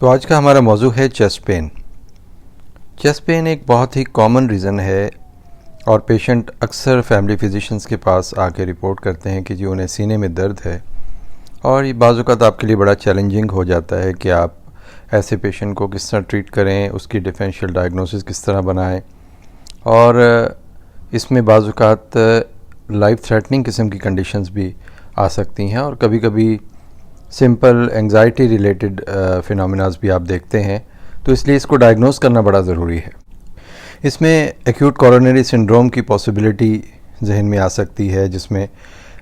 तो आज का हमारा मौजू है चेस्ट पेन। चेस्ट पेन एक बहुत ही कॉमन रीज़न है और पेशेंट अक्सर फैमिली फिजिशियंस के पास आके रिपोर्ट करते हैं कि जी उन्हें सीने में दर्द है। और ये बाज़ औक़ात आपके लिए बड़ा चैलेंजिंग हो जाता है कि आप ऐसे पेशेंट को किस तरह ट्रीट करें, उसकी डिफरेंशियल डायग्नोसिस किस तरह बनाएं। और इसमें बाज़ औक़ात लाइफ थ्रेटनिंग किस्म की कंडीशंस भी आ सकती हैं और कभी कभी सिंपल एंजाइटी रिलेटेड फिनोमेनास भी आप देखते हैं, तो इसलिए इसको डायग्नोस करना बड़ा ज़रूरी है। इसमें एक्यूट कोरोनरी सिंड्रोम की पॉसिबिलिटी जहन में आ सकती है, जिसमें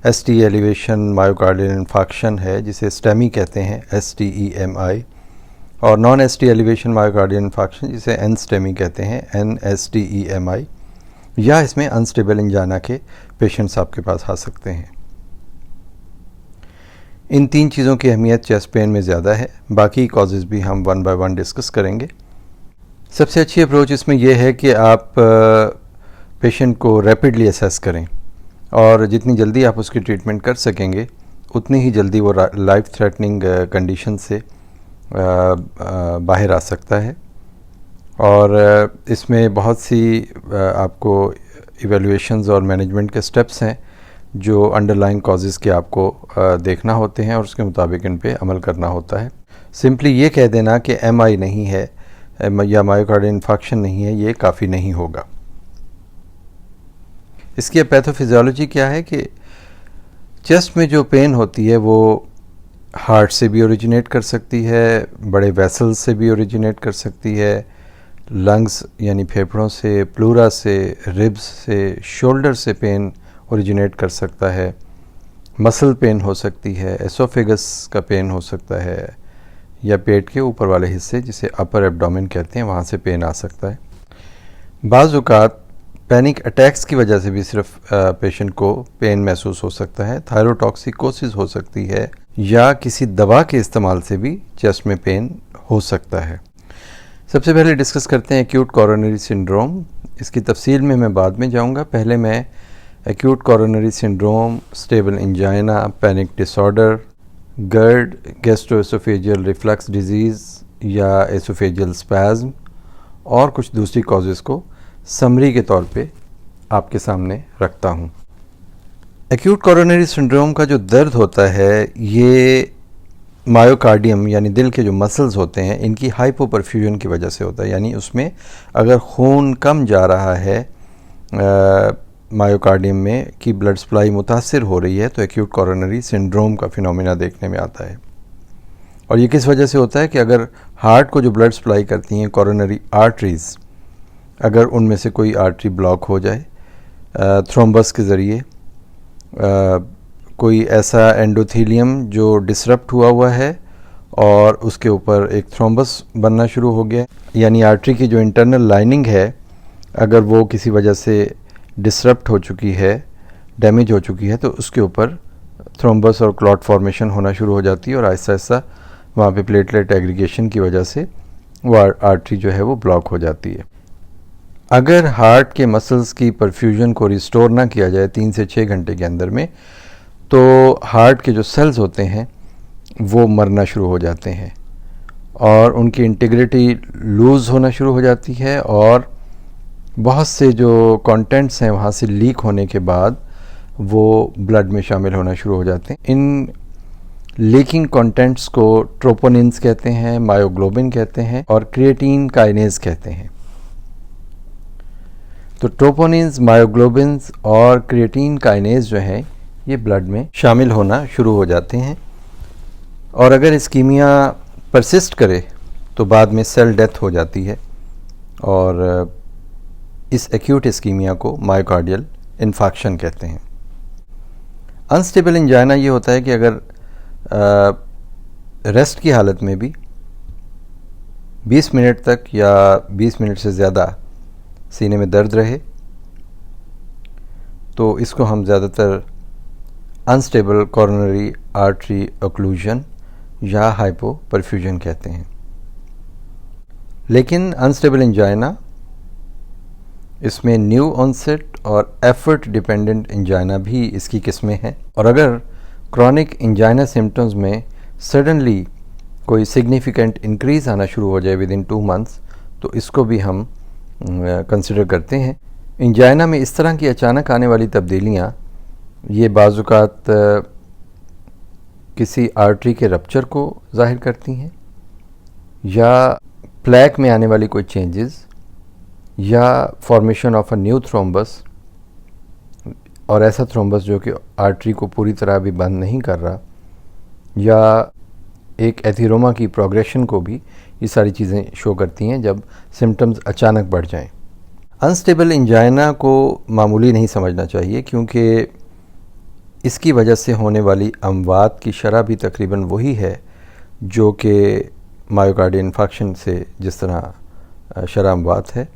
एसटी एलिवेशन मायोकार्डियल इन्फाक्शन है जिसे स्टेमी कहते हैं, STEMI, और non ST elevation myocardial infarction जिसे NSTEMI कहते हैं, NSTEMI, या इसमें अनस्टेबल एंजाइना के पेशेंट्स आपके पास आ सकते हैं। इन तीन चीज़ों की अहमियत चेस्ट पेन में ज़्यादा है, बाकी कॉजेज़ भी हम वन बाय वन डिस्कस करेंगे। सबसे अच्छी अप्रोच इसमें यह है कि आप पेशेंट को रैपिडली असेस करें और जितनी जल्दी आप उसकी ट्रीटमेंट कर सकेंगे उतनी ही जल्दी वो लाइफ थ्रेटनिंग कंडीशन से बाहर आ सकता है। और इसमें बहुत सी आपको इवैल्यूएशंस और मैनेजमेंट के स्टेप्स हैं जो अंडरलाइन कॉजेज़ के आपको देखना होते हैं और उसके मुताबिक इन पे अमल करना होता है। सिंपली ये कह देना कि MI नहीं है या मायोकार्डियल इन्फाक्शन नहीं है, ये काफ़ी नहीं होगा। इसकी पैथोफिजियोलॉजी क्या है कि चेस्ट में जो पेन होती है वो हार्ट से भी ओरिजिनेट कर सकती है, बड़े वेसल्स से भी ओरिजिनेट कर सकती है, लंग्स यानी फेफड़ों से, प्लूरा से, रिब्स से, शोल्डर से पेन ओरिजिनेट कर सकता है, मसल पेन हो सकती है, एसोफेगस का पेन हो सकता है, या पेट के ऊपर वाले हिस्से जिसे अपर एब्डोमेन कहते हैं वहाँ से पेन आ सकता है। बाज़ औक़ात पैनिक अटैक्स की वजह से भी सिर्फ पेशेंट को पेन महसूस हो सकता है, थायरोटॉक्सिकोसिस हो सकती है, या किसी दवा के इस्तेमाल से भी चेस्ट में पेन हो सकता है। सबसे पहले डिस्कस करते हैं एक्यूट कोरोनरी सिंड्रोम। इसकी तफसील में मैं बाद में जाऊँगा। पहले मैं acute coronary syndrome, stable angina, panic disorder, GERD, gastro-oesophageal reflux disease या एसोफेजियल स्पैज्म और कुछ दूसरी कॉजेज़ को समरी के तौर पे आपके सामने रखता हूँ। एक्यूट कोरोनरी सिंड्रोम का जो दर्द होता है ये मायोकार्डियम यानी दिल के जो मसल्स होते हैं इनकी हाइपोपरफ्यूजन की वजह से होता है। यानी उसमें अगर खून कम जा रहा है मायोकार्डियम में की ब्लड सप्लाई मुतासिर हो रही है तो एक्यूट कोरोनरी सिंड्रोम का फिनोमेना देखने में आता है। और ये किस वजह से होता है कि अगर हार्ट को जो ब्लड सप्लाई करती हैं कोरोनरी आर्टरीज़, अगर उनमें से कोई आर्टरी ब्लॉक हो जाए थ्रोम्बस के ज़रिए, कोई ऐसा एंडोथेलियम जो डिसरप्ट हुआ है और उसके ऊपर एक थ्रोम्बस बनना शुरू हो गया, यानी आर्टरी की जो इंटरनल लाइनिंग है अगर वो किसी वजह से डिसरप्ट हो चुकी है, डैमेज हो चुकी है, तो उसके ऊपर थ्रोम्बस और क्लॉट फॉर्मेशन होना शुरू हो जाती है और आहिस्ता आहिस्ता वहाँ पे प्लेटलेट एग्रीगेशन की वजह से वो आर्टरी जो है वो ब्लॉक हो जाती है। अगर हार्ट के मसल्स की परफ्यूजन को रिस्टोर ना किया जाए 3 से 6 घंटे के अंदर में, तो हार्ट के जो सेल्स होते हैं वो मरना शुरू हो जाते हैं और उनकी इंटीग्रिटी लूज़ होना शुरू हो जाती है और बहुत से जो कंटेंट्स हैं वहाँ से लीक होने के बाद वो ब्लड में शामिल होना शुरू हो जाते हैं। इन लीकिंग कंटेंट्स को ट्रोपोनिन्स कहते हैं, मायोग्लोबिन कहते हैं और क्रिएटिन काइनेज कहते हैं। तो ट्रोपोनिन्स, मायोग्लोबिन्स और क्रिएटिन काइनेज जो हैं ये ब्लड में शामिल होना शुरू हो जाते हैं और अगर इस्कीमिया परसिस्ट करे तो बाद में सेल डेथ हो जाती है और इस एक्यूट इस्कीमिया को मायोकार्डियल इन्फाक्शन कहते हैं। अनस्टेबल एंजाइना ये होता है कि अगर रेस्ट की हालत में भी 20 मिनट तक या 20 मिनट से ज़्यादा सीने में दर्द रहे तो इसको हम ज़्यादातर अनस्टेबल कोरोनरी आर्टरी ओक्लूजन या हाइपोपरफ्यूजन कहते हैं। लेकिन अनस्टेबल एंजाइना इसमें न्यू ऑनसेट और एफर्ट डिपेंडेंट एंजाइना भी इसकी किस्में हैं और अगर क्रॉनिक एंजाइना सिम्टम्स में सडनली कोई सिग्निफिकेंट इंक्रीज़ आना शुरू हो जाए विद इन 2 मंथ्स, तो इसको भी हम कंसिडर करते हैं। इंजाइना में इस तरह की अचानक आने वाली तब्दीलियाँ ये बाज़-औक़ात किसी आर्टरी के रप्चर को ज़ाहिर करती हैं, या प्लैक में आने वाली कोई चेंजेस, या formation of a new thrombus, और ऐसा थ्रोम्बस जो कि आर्टरी को पूरी तरह भी बंद नहीं कर रहा, या एक एथीरोमा की प्रोग्रेशन को भी ये सारी चीज़ें शो करती हैं जब सिम्टम्स अचानक बढ़ जाएं। अनस्टेबल इंजाइना को मामूली नहीं समझना चाहिए, क्योंकि इसकी वजह से होने वाली अमवात की शरह भी तकरीबन वही है जो कि मायोकार्डियल इन्फार्क्शन से जिस तरह शरह अमवात है।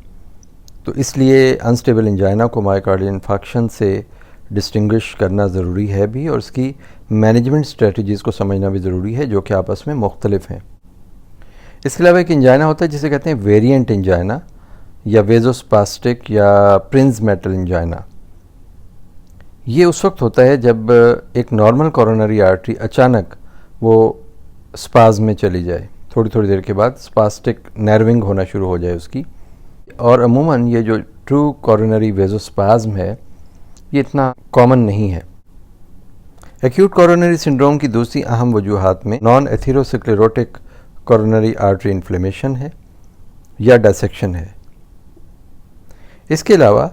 तो इसलिए अनस्टेबल इंजाइना को मायोकार्डियल इन्फार्क्शन से डिस्टिंग्विश करना ज़रूरी है भी, और इसकी मैनेजमेंट स्ट्रेटजीज़ को समझना भी ज़रूरी है जो कि आपस में मुख्तलिफ हैं। इसके अलावा एक इंजाइना होता है जिसे कहते हैं वेरिएंट इंजाइना, या वेजोस्पास्टिक, या प्रिंस मेटल इंजाइना। ये उस वक्त होता है जब एक नॉर्मल कोरोनरी आर्टरी अचानक वो स्पाज़ में चली जाए, थोड़ी थोड़ी देर के बाद स्पास्टिक नर्विंग होना शुरू हो जाए उसकी। और अमूमन ये जो ट्रू कोरोनरी वेजोस्पाज्म है ये इतना कॉमन नहीं है। एक्यूट कोरोनरी सिंड्रोम की दूसरी अहम वजूहात में non atherosclerotic coronary artery inflammation है या डिसेक्शन है। इसके अलावा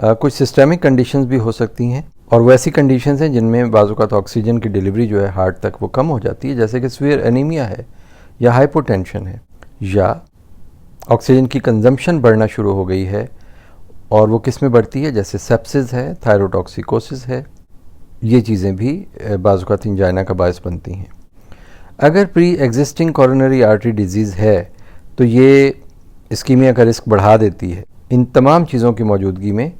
कुछ सिस्टेमिक कंडीशंस भी हो सकती हैं, और वैसी कंडीशंस हैं जिनमें बाज़-औक़ात ऑक्सीजन की डिलीवरी जो है हार्ट तक वो कम हो जाती है, जैसे कि सीवियर एनीमिया है, या हाइपोटेंशन है, या ऑक्सीजन की कंजम्पशन बढ़ना शुरू हो गई है। और वो किस में बढ़ती है, जैसे सेप्सिस है, थायरोटॉक्सिकोसिस है, ये चीज़ें भी बाज़-औक़ात इंजाइना का बायस बनती हैं। अगर pre existing coronary artery disease है तो ये इस्कीमिया का रिस्क बढ़ा देती है, इन तमाम चीज़ों की मौजूदगी में,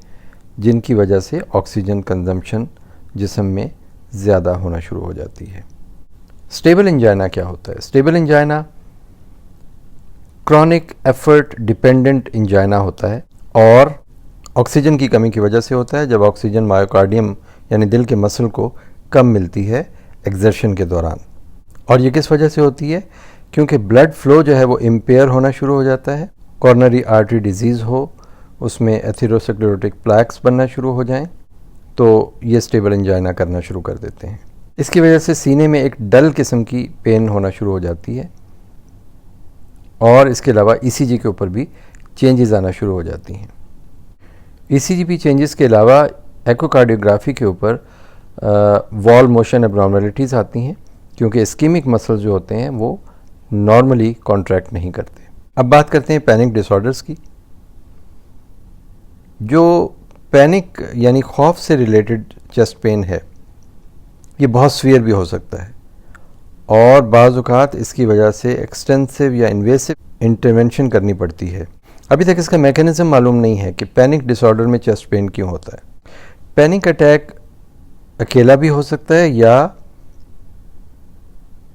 जिनकी वजह से ऑक्सीजन कंजम्पशन जिस्म में ज़्यादा होना शुरू हो जाती है। स्टेबल इंजाइना क्या होता है? Stable angina chronic effort dependent angina होता है, और ऑक्सीजन की कमी की वजह से होता है, जब ऑक्सीजन मायोकार्डियम यानी दिल के मसल को कम मिलती है एक्सर्शन के दौरान। और ये किस वजह से होती है? क्योंकि ब्लड फ्लो जो है वो इम्पेयर होना शुरू हो जाता है, कॉर्नरी आर्टरी डिजीज़ हो, उसमें एथेरोस्क्लेरोटिक प्लैक्स बनना शुरू हो जाएं, तो ये स्टेबल इंजाइना करना शुरू कर देते हैं। इसकी वजह से सीने में एक डल किस्म की पेन होना शुरू हो जाती है, और इसके अलावा ईसीजी के ऊपर भी चेंजेस आना शुरू हो जाती हैं। ईसीजी चेंजेस के अलावा एकोकार्डियोग्राफी के ऊपर वॉल मोशन एब्नॉर्मलिटीज़ आती हैं, क्योंकि इस्कीमिक मसल्स जो होते हैं वो नॉर्मली कॉन्ट्रैक्ट नहीं करते। अब बात करते हैं पैनिक डिसऑर्डर्स की। जो पैनिक यानी खौफ से रिलेटेड चेस्ट पेन है, ये बहुत सीवियर भी हो सकता है, और बाज़ औक़ात इसकी वजह से एक्सटेंसिव या इन्वेसिव इंटरवेंशन करनी पड़ती है। अभी तक इसका मैकेनिज़्म मालूम नहीं है कि पैनिक डिसऑर्डर में चेस्ट पेन क्यों होता है। पैनिक अटैक अकेला भी हो सकता है, या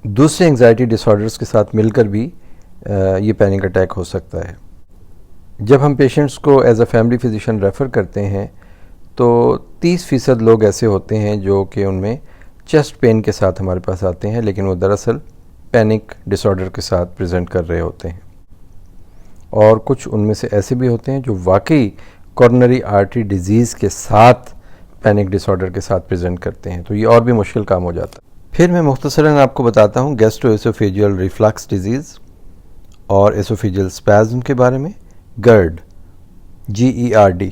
दूसरे एंग्जाइटी डिसऑर्डर्स के साथ मिलकर भी ये पैनिक अटैक हो सकता है। जब हम पेशेंट्स को as a family physician refer करते हैं तो 30% लोग ऐसे होते हैं जो कि उनमें चेस्ट पेन के साथ हमारे पास आते हैं, लेकिन वो दरअसल पैनिक डिसऑर्डर के साथ प्रेजेंट कर रहे होते हैं। और कुछ उनमें से ऐसे भी होते हैं जो वाकई कॉर्नरी आर्टरी डिजीज़ के साथ पैनिक डिसऑर्डर के साथ प्रेजेंट करते हैं, तो ये और भी मुश्किल काम हो जाता है। फिर मैं मुख्तसरन आपको बताता हूँ गैस्ट्रोएसोफेजियल रिफ्लक्स डिजीज़ और एसोफेजियल स्पैज़म के बारे में। GERD, GERD,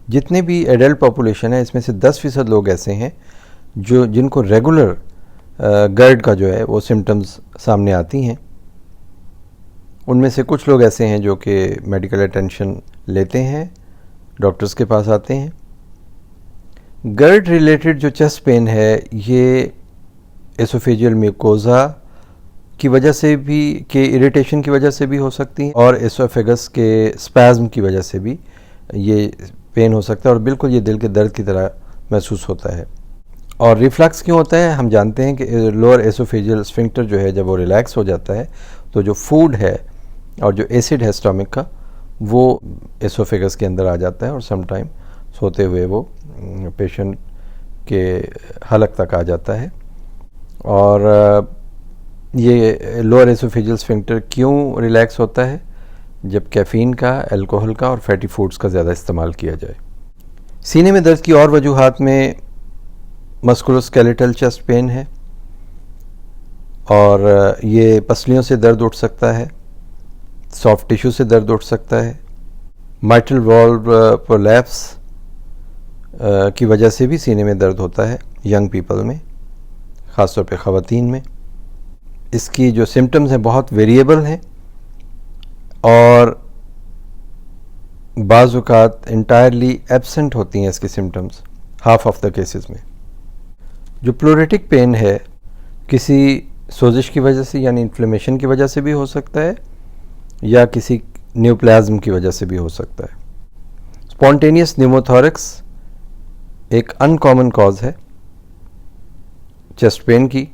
जितने भी एडल्ट पॉपुलेशन है इसमें से 10% लोग ऐसे हैं जिनको रेगुलर GERD का जो है वो सिम्टम्स सामने आती हैं। उनमें से कुछ लोग ऐसे हैं जो कि मेडिकल अटेंशन लेते हैं, डॉक्टर्स के पास आते हैं। GERD रिलेटेड जो चेस्ट पेन है ये एसोफेजियल म्यूकोजा की वजह से भी, के इरिटेशन की वजह से भी हो सकती है, और एसोफेगस के स्पैज़म की वजह से भी ये पेन हो सकता है, और बिल्कुल ये दिल के दर्द की तरह महसूस होता है। और रिफ्लक्स क्यों होता है? हम जानते हैं कि लोअर एसोफेजियल स्फिंक्टर जो है जब वो रिलैक्स हो जाता है तो जो फूड है और जो एसिड है स्टमक का वो एसोफेगस के अंदर आ जाता है, और समटाइम सोते हुए वो पेशेंट के हलक तक आ जाता है। और ये लोअर एसोफेजियल स्फिंक्टर क्यों रिलैक्स होता है? जब कैफ़ीन का, अल्कोहल का और फैटी फूड्स का ज़्यादा इस्तेमाल किया जाए। सीने में दर्द की और वजूहात में मस्कुलोस्केलेटल चेस्ट पेन है, और ये पसलियों से दर्द उठ सकता है, सॉफ्ट टिश्यू से दर्द उठ सकता है, माइट्रल वॉल्व प्रोलैप्स की वजह से भी सीने में दर्द होता है यंग पीपल में, ख़ासतौर पे ख़वातीन में। इसकी जो सिम्टम्स हैं बहुत वेरिएबल हैं और बाज़ औक़ात इंटायरली एब्सेंट होती हैं इसकी symptoms half of the cases में। जो प्लूरेटिक पेन है किसी सोजिश की वजह से यानी इन्फ्लेमेशन की वजह से भी हो सकता है या किसी न्यूप्लाज्म की वजह से भी हो सकता है। स्पॉन्टेनियस न्यूमोथोरैक्स एक अनकॉमन कॉज है चेस्ट पेन की,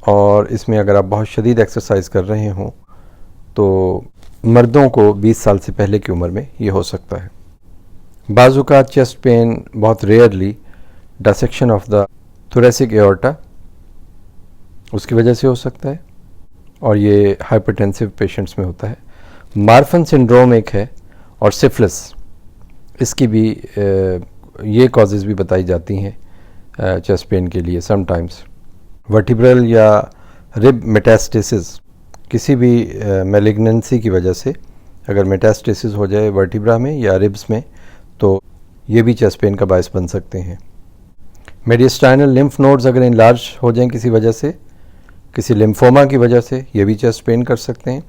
और इसमें अगर आप बहुत शदीद एक्सरसाइज कर रहे हों तो मर्दों को 20 साल से पहले की उम्र में ये हो सकता है। बाज़ औक़ात चेस्ट पेन बहुत rarely dissection of the thoracic aorta उसकी वजह से हो सकता है, और ये हाइपरटेंसिव पेशेंट्स में होता है। मार्फन सिंड्रोम एक है, और सिफिलिस, इसकी भी ये कॉजेज़ भी बताई जाती हैं चेस्ट पेन के लिए समटाइम्स। वर्टिब्रल या रिब मेटास्टेसिस, किसी भी मैलिग्नेंसी की वजह से अगर मेटास्टेसिस हो जाए वर्टिब्रा में या रिब्स में तो ये भी चेस्ट पेन का बायस बन सकते हैं। मेडिस्टाइनल लिम्फ नोड्स अगर इनलार्ज हो जाएं किसी वजह से, किसी लिम्फोमा की वजह से, ये भी चेस्ट पेन कर सकते हैं।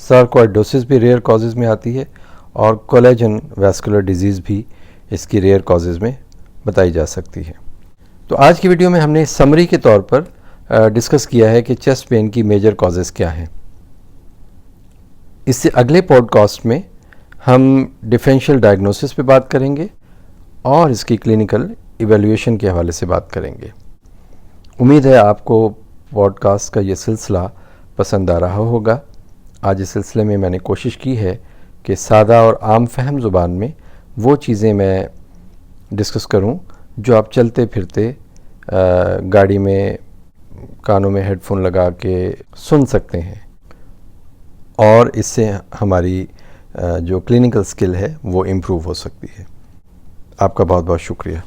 सार्कोइडोसिस भी रेयर कॉजेज़ में आती है, और कोलेजन वैस्कुलर डिजीज़ भी इसकी रेयर कॉजेज़ में बताई जा सकती है। तो आज की वीडियो में हमने समरी के तौर पर डिस्कस किया है कि चेस्ट पेन की मेजर कॉजेज़ क्या हैं। इससे अगले पॉडकास्ट में हम डिफरेंशियल डायग्नोसिस पे बात करेंगे और इसकी क्लिनिकल इवैल्यूएशन के हवाले से बात करेंगे। उम्मीद है आपको पॉडकास्ट का ये सिलसिला पसंद आ रहा होगा। आज इस सिलसिले में मैंने कोशिश की है कि सादा और आम फहम ज़ुबान में वो चीज़ें मैं डिस्कस करूं जो आप चलते फिरते गाड़ी में कानों में हेडफोन लगा के सुन सकते हैं, और इससे हमारी जो क्लिनिकल स्किल है वो इम्प्रूव हो सकती है। आपका बहुत बहुत शुक्रिया।